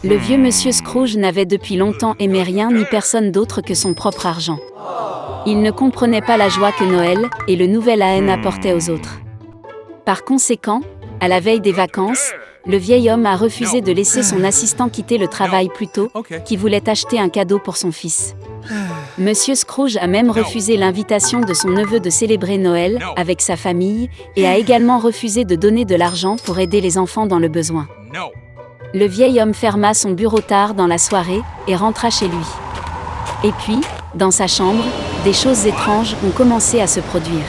Le vieux monsieur Scrooge n'avait depuis longtemps aimé rien ni personne d'autre que son propre argent. Il ne comprenait pas la joie que Noël et le nouvel an apportaient aux autres. Par conséquent, à la veille des vacances, le vieil homme a refusé de laisser son assistant quitter le travail plus tôt, qui voulait acheter un cadeau pour son fils. Monsieur Scrooge a même refusé l'invitation de son neveu de célébrer Noël avec sa famille et a également refusé de donner de l'argent pour aider les enfants dans le besoin. Le vieil homme ferma son bureau tard dans la soirée et rentra chez lui. Et puis, dans sa chambre, des choses étranges ont commencé à se produire.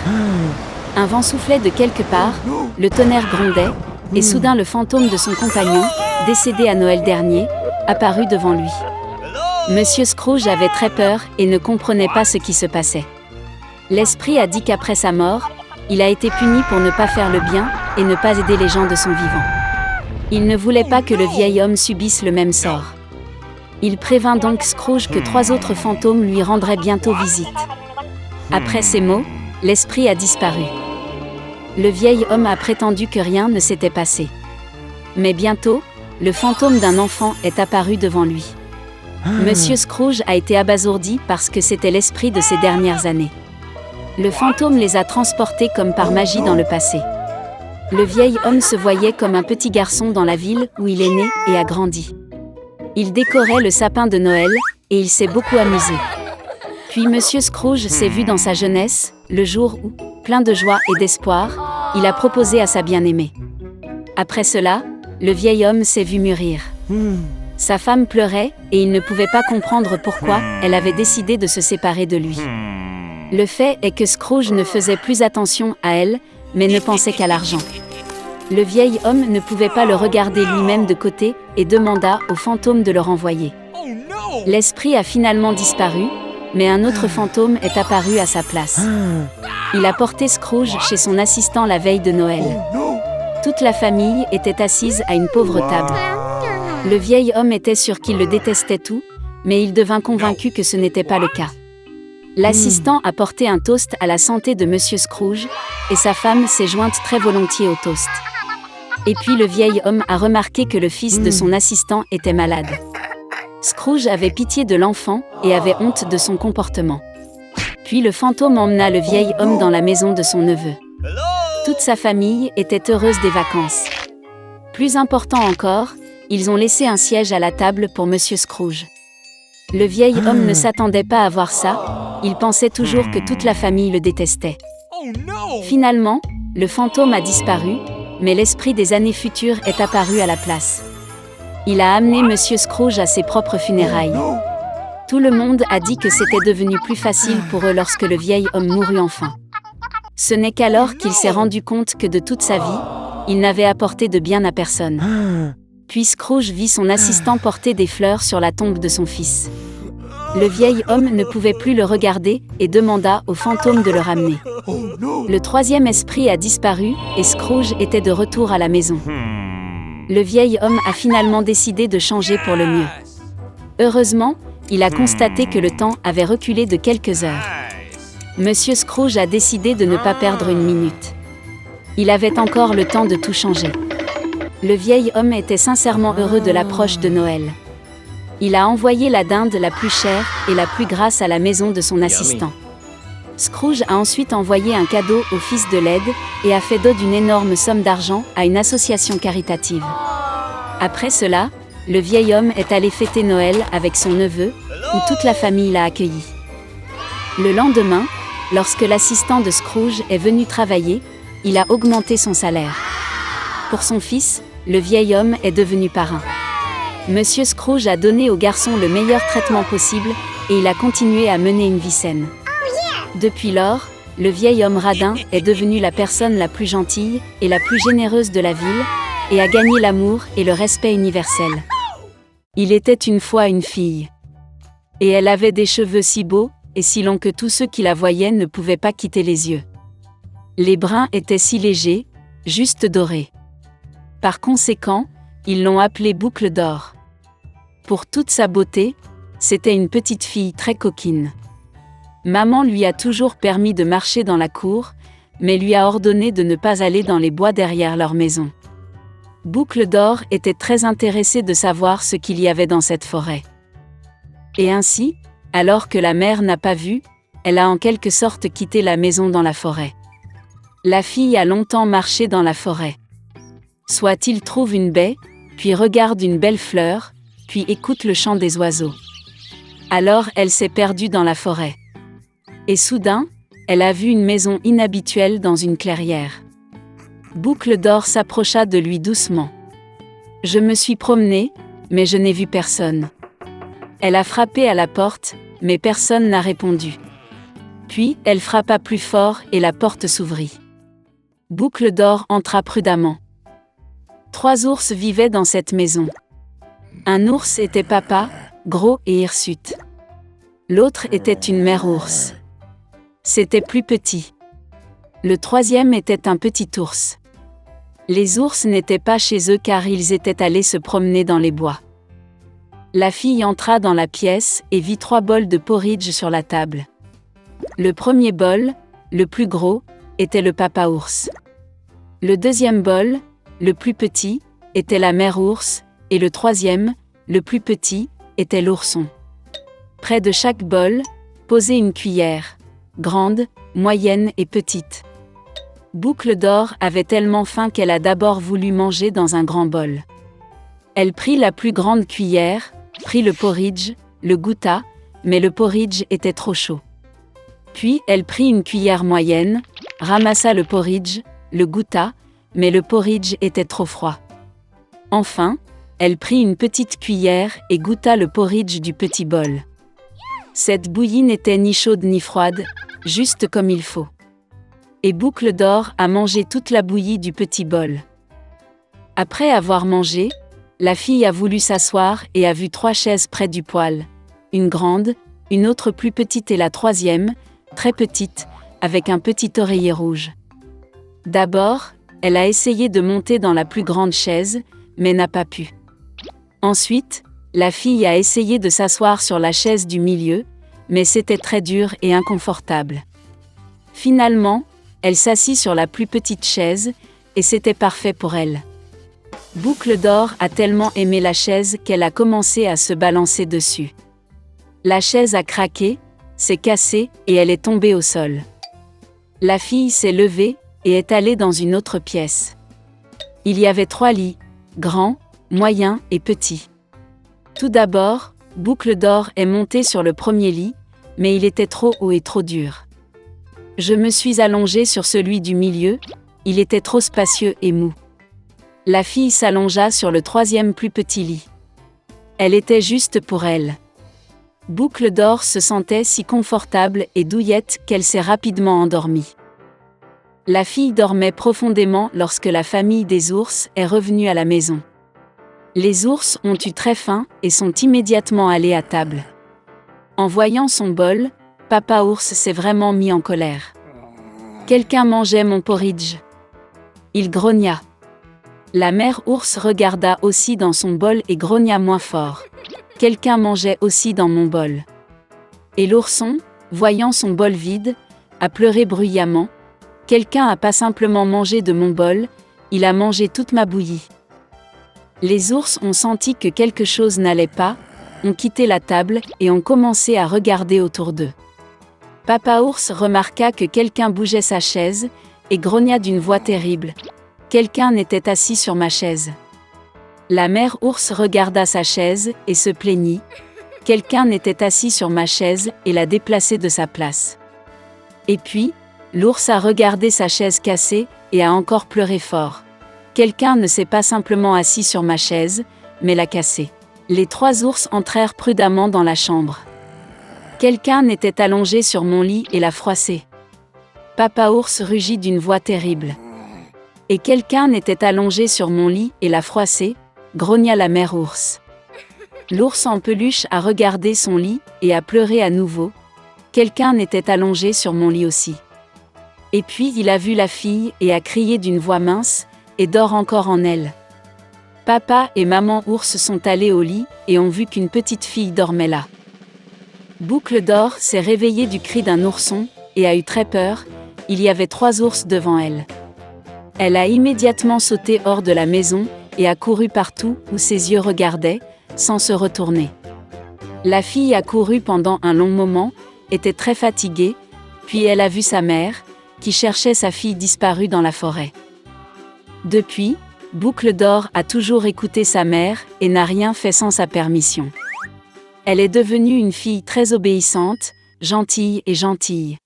Un vent soufflait de quelque part, le tonnerre grondait, et soudain le fantôme de son compagnon, décédé à Noël dernier, apparut devant lui. Monsieur Scrooge avait très peur et ne comprenait pas ce qui se passait. L'esprit a dit qu'après sa mort, il a été puni pour ne pas faire le bien et ne pas aider les gens de son vivant. Il ne voulait pas que le vieil homme subisse le même sort. Il prévint donc Scrooge que 3 autres fantômes lui rendraient bientôt visite. Après ces mots, l'esprit a disparu. Le vieil homme a prétendu que rien ne s'était passé. Mais bientôt, le fantôme d'un enfant est apparu devant lui. Monsieur Scrooge a été abasourdi parce que c'était l'esprit de ces dernières années. Le fantôme les a transportés comme par magie dans le passé. Le vieil homme se voyait comme un petit garçon dans la ville où il est né et a grandi. Il décorait le sapin de Noël et il s'est beaucoup amusé. Puis Monsieur Scrooge s'est vu dans sa jeunesse, le jour où, plein de joie et d'espoir, il a proposé à sa bien-aimée. Après cela, le vieil homme s'est vu mûrir. Sa femme pleurait et il ne pouvait pas comprendre pourquoi elle avait décidé de se séparer de lui. Le fait est que Scrooge ne faisait plus attention à elle, mais ne pensait qu'à l'argent. Le vieil homme ne pouvait pas le regarder lui-même de côté et demanda au fantôme de le renvoyer. L'esprit a finalement disparu, mais un autre fantôme est apparu à sa place. Il a porté Scrooge chez son assistant la veille de Noël. Toute la famille était assise à une pauvre table. Le vieil homme était sûr qu'il le détestait tout, mais il devint convaincu que ce n'était pas le cas. L'assistant a porté un toast à la santé de Monsieur Scrooge, et sa femme s'est jointe très volontiers au toast. Et puis le vieil homme a remarqué que le fils de son assistant était malade. Scrooge avait pitié de l'enfant et avait honte de son comportement. Puis le fantôme emmena le vieil homme dans la maison de son neveu. Toute sa famille était heureuse des vacances. Plus important encore, ils ont laissé un siège à la table pour Monsieur Scrooge. Le vieil homme ne s'attendait pas à voir ça, il pensait toujours que toute la famille le détestait. Finalement, le fantôme a disparu, mais l'esprit des années futures est apparu à la place. Il a amené Monsieur Scrooge à ses propres funérailles. Tout le monde a dit que c'était devenu plus facile pour eux lorsque le vieil homme mourut enfin. Ce n'est qu'alors qu'il s'est rendu compte que de toute sa vie, il n'avait apporté de bien à personne. Puis Scrooge vit son assistant porter des fleurs sur la tombe de son fils. Le vieil homme ne pouvait plus le regarder et demanda au fantôme de le ramener. Le 3e esprit a disparu et Scrooge était de retour à la maison. Le vieil homme a finalement décidé de changer pour le mieux. Heureusement, il a constaté que le temps avait reculé de quelques heures. Monsieur Scrooge a décidé de ne pas perdre une minute. Il avait encore le temps de tout changer. Le vieil homme était sincèrement heureux de l'approche de Noël. Il a envoyé la dinde la plus chère et la plus grasse à la maison de son assistant. Scrooge a ensuite envoyé un cadeau au fils de l'aide et a fait don d'une énorme somme d'argent à une association caritative. Après cela, le vieil homme est allé fêter Noël avec son neveu, où toute la famille l'a accueilli. Le lendemain, lorsque l'assistant de Scrooge est venu travailler, il a augmenté son salaire. Pour son fils, le vieil homme est devenu parrain. Monsieur Scrooge a donné au garçon le meilleur traitement possible et il a continué à mener une vie saine. Depuis lors, le vieil homme radin est devenu la personne la plus gentille et la plus généreuse de la ville et a gagné l'amour et le respect universel. Il était une fois une fille. Et elle avait des cheveux si beaux et si longs que tous ceux qui la voyaient ne pouvaient pas quitter les yeux. Les brins étaient si légers, juste dorés. Par conséquent, ils l'ont appelée Boucle d'or. Pour toute sa beauté, c'était une petite fille très coquine. Maman lui a toujours permis de marcher dans la cour, mais lui a ordonné de ne pas aller dans les bois derrière leur maison. Boucle d'Or était très intéressée de savoir ce qu'il y avait dans cette forêt. Et ainsi, alors que la mère n'a pas vu, elle a en quelque sorte quitté la maison dans la forêt. La fille a longtemps marché dans la forêt. Soit il trouve une baie, puis regarde une belle fleur, puis écoute le chant des oiseaux. Alors elle s'est perdue dans la forêt. Et soudain, elle a vu une maison inhabituelle dans une clairière. Boucle d'Or s'approcha de lui doucement. « Je me suis promenée, mais je n'ai vu personne. » Elle a frappé à la porte, mais personne n'a répondu. Puis, elle frappa plus fort et la porte s'ouvrit. Boucle d'Or entra prudemment. 3 ours vivaient dans cette maison. Un ours était papa, gros et hirsute. L'autre était une mère ours. C'était plus petit. Le 3e était un petit ours. Les ours n'étaient pas chez eux car ils étaient allés se promener dans les bois. La fille entra dans la pièce et vit 3 bols de porridge sur la table. Le premier bol, le plus gros, était le papa ours. Le 2e bol, le plus petit, était la mère ours, et le 3e, le plus petit, était l'ourson. Près de chaque bol, posait une cuillère, grande, moyenne et petite. Boucle d'Or avait tellement faim qu'elle a d'abord voulu manger dans un grand bol. Elle prit la plus grande cuillère, prit le porridge, le goûta, mais le porridge était trop chaud. Puis elle prit une cuillère moyenne, ramassa le porridge, le goûta, mais le porridge était trop froid. Enfin, elle prit une petite cuillère et goûta le porridge du petit bol. Cette bouillie n'était ni chaude ni froide, juste comme il faut. Et Boucle d'Or a mangé toute la bouillie du petit bol. Après avoir mangé, la fille a voulu s'asseoir et a vu 3 chaises près du poêle. Une grande, une autre plus petite et la 3e, très petite, avec un petit oreiller rouge. D'abord, elle a essayé de monter dans la plus grande chaise, mais n'a pas pu. Ensuite, la fille a essayé de s'asseoir sur la chaise du milieu, mais c'était très dur et inconfortable. Finalement, elle s'assit sur la plus petite chaise, et c'était parfait pour elle. Boucle d'Or a tellement aimé la chaise qu'elle a commencé à se balancer dessus. La chaise a craqué, s'est cassée et elle est tombée au sol. La fille s'est levée et est allée dans une autre pièce. Il y avait 3 lits, grands, moyens et petits. Tout d'abord, Boucle d'Or est montée sur le premier lit, mais il était trop haut et trop dur. Je me suis allongée sur celui du milieu, il était trop spacieux et mou. La fille s'allongea sur le 3e plus petit lit. Elle était juste pour elle. Boucle d'Or se sentait si confortable et douillette qu'elle s'est rapidement endormie. La fille dormait profondément lorsque la famille des ours est revenue à la maison. Les ours ont eu très faim et sont immédiatement allés à table. En voyant son bol, Papa ours s'est vraiment mis en colère. Quelqu'un mangeait mon porridge. Il grogna. La mère ours regarda aussi dans son bol et grogna moins fort. Quelqu'un mangeait aussi dans mon bol. Et l'ourson, voyant son bol vide, a pleuré bruyamment. Quelqu'un a pas simplement mangé de mon bol, il a mangé toute ma bouillie. Les ours ont senti que quelque chose n'allait pas, ont quitté la table et ont commencé à regarder autour d'eux. Papa ours remarqua que quelqu'un bougeait sa chaise et grogna d'une voix terrible. Quelqu'un était assis sur ma chaise. La mère ours regarda sa chaise et se plaignit. Quelqu'un était assis sur ma chaise et l'a déplacée de sa place. Et puis, l'ours a regardé sa chaise cassée et a encore pleuré fort. Quelqu'un ne s'est pas simplement assis sur ma chaise, mais l'a cassée. Les 3 ours entrèrent prudemment dans la chambre. Quelqu'un était allongé sur mon lit et l'a froissé. Papa ours rugit d'une voix terrible. Et quelqu'un était allongé sur mon lit et l'a froissé, grogna la mère ours. L'ours en peluche a regardé son lit et a pleuré à nouveau. Quelqu'un était allongé sur mon lit aussi. Et puis il a vu la fille et a crié d'une voix mince, et dort encore en elle. Papa et maman ours sont allés au lit et ont vu qu'une petite fille dormait là. Boucle d'Or s'est réveillée du cri d'un ourson et a eu très peur, il y avait 3 ours devant elle. Elle a immédiatement sauté hors de la maison et a couru partout où ses yeux regardaient, sans se retourner. La fille a couru pendant un long moment, était très fatiguée, puis elle a vu sa mère, qui cherchait sa fille disparue dans la forêt. Depuis, Boucle d'Or a toujours écouté sa mère et n'a rien fait sans sa permission. Elle est devenue une fille très obéissante, gentille et gentille.